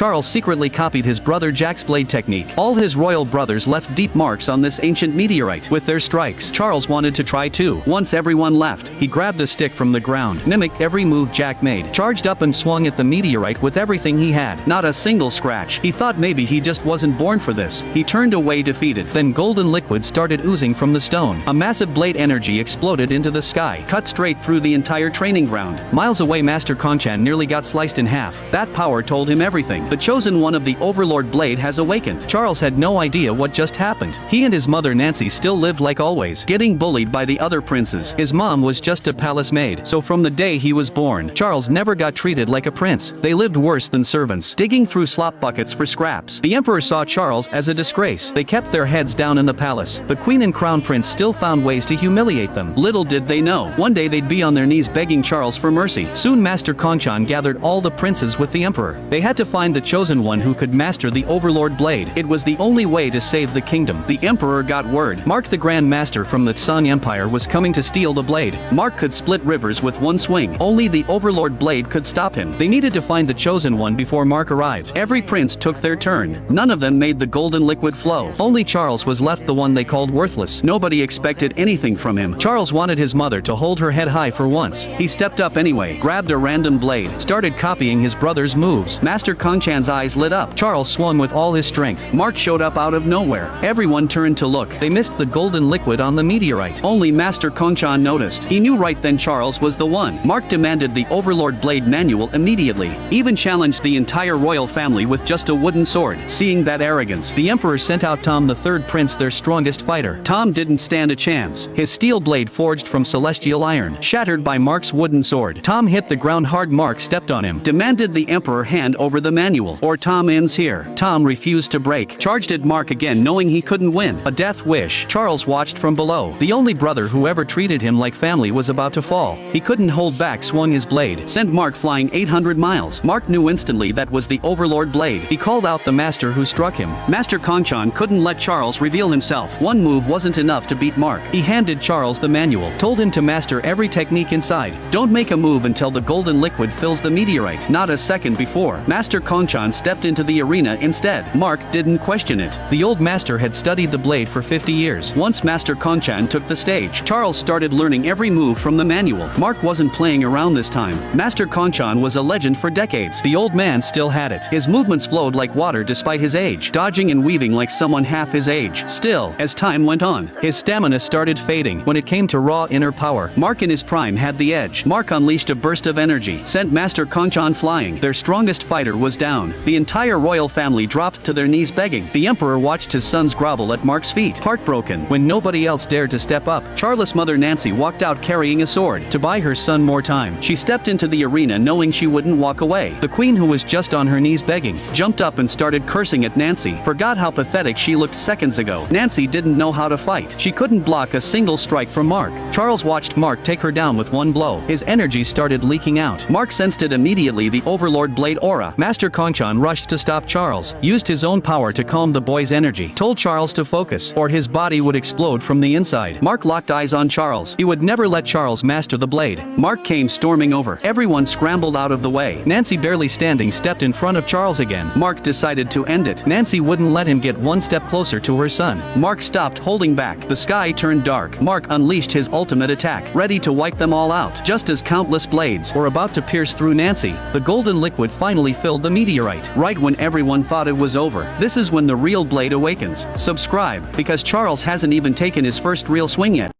Charles secretly copied his brother Jack's blade technique. All his royal brothers left deep marks on this ancient meteorite with their strikes. Charles wanted to try too. Once everyone left, he grabbed a stick from the ground, mimicked every move Jack made, charged up and swung at the meteorite with everything he had. Not a single scratch. He thought maybe he just wasn't born for this. He turned away defeated. Then golden liquid started oozing from the stone. A massive blade energy exploded into the sky, cut straight through the entire training ground. Miles away, Master Konchan nearly got sliced in half. That power told him everything. The chosen one of the Overlord blade has awakened. Charles had no idea what just happened. He and his mother Nancy still lived like always, getting bullied by the other princes. His mom was just a palace maid, so from the day he was born, Charles never got treated like a prince. They lived worse than servants, digging through slop buckets for scraps. The emperor saw Charles as a disgrace. They kept their heads down in the palace. The queen and crown prince still found ways to humiliate them. Little did they know, one day they'd be on their knees begging Charles for mercy. Soon Master Konchan gathered all the princes with the emperor. They had to find the chosen one who could master the Overlord blade. It was the only way to save the kingdom. The emperor got word. Mark the Grand Master from the Song Empire was coming to steal the blade. Mark could split rivers with one swing. Only the Overlord blade could stop him. They needed to find the chosen one before Mark arrived. Every prince took their turn. None of them made the golden liquid flow. Only Charles was left, the one they called worthless. Nobody expected anything from him. Charles wanted his mother to hold her head high for once. He stepped up anyway, grabbed a random blade, started copying his brother's moves. Master Konchan's eyes lit up. Charles swung with all his strength. Mark showed up out of nowhere. Everyone turned to look. They missed the golden liquid on the meteorite. Only Master Konchan noticed. He knew right then Charles was the one. Mark demanded the Overlord blade manual immediately. Even challenged the entire royal family with just a wooden sword. Seeing that arrogance, the emperor sent out Tom the third prince, their strongest fighter. Tom didn't stand a chance. His steel blade, forged from celestial iron, shattered by Mark's wooden sword. Tom hit the ground hard. Mark stepped on him, demanded the emperor hand over the manual, or Tom ends here. Tom refused to break, charged at Mark again knowing he couldn't win. A death wish. Charles watched from below. The only brother who ever treated him like family was about to fall. He couldn't hold back, swung his blade, sent Mark flying 800 miles. Mark knew instantly that was the Overlord blade. He called out the master who struck him. Master Konchan couldn't let Charles reveal himself. One move wasn't enough to beat Mark. He handed Charles the manual, told him to master every technique inside. Don't make a move until the golden liquid fills the meteorite. Not a second before, Master Konchan stepped into the arena instead. Mark didn't question it. The old master had studied the blade for 50 years. Once Master Konchan took the stage, Charles started learning every move from the manual. Mark wasn't playing around this time. Master Konchan was a legend for decades. The old man still had it. His movements flowed like water despite his age, dodging and weaving like someone half his age. Still, as time went on, his stamina started fading. When it came to raw inner power, Mark in his prime had the edge. Mark unleashed a burst of energy, sent Master Konchan flying. Their strongest fighter was down. The entire royal family dropped to their knees begging. The emperor watched his sons grovel at Mark's feet, heartbroken. When nobody else dared to step up, Charles' mother Nancy walked out carrying a sword. To buy her son more time, she stepped into the arena knowing she wouldn't walk away. The queen, who was just on her knees begging, jumped up and started cursing at Nancy. Forgot how pathetic she looked seconds ago. Nancy didn't know how to fight. She couldn't block a single strike from Mark. Charles watched Mark take her down with one blow. His energy started leaking out. Mark sensed it immediately, the Overlord blade aura. Master Konchan rushed to stop Charles, used his own power to calm the boy's energy, told Charles to focus, or his body would explode from the inside. Mark locked eyes on Charles. He would never let Charles master the blade. Mark came storming over. Everyone scrambled out of the way. Nancy, barely standing, stepped in front of Charles again. Mark decided to end it. Nancy wouldn't let him get one step closer to her son. Mark stopped holding back. The sky turned dark. Mark unleashed his ultimate attack, ready to wipe them all out. Just as countless blades were about to pierce through Nancy, the golden liquid finally filled the meteorite. Right when everyone thought it was over, this is when the real blade awakens. Subscribe, because Charles hasn't even taken his first real swing yet.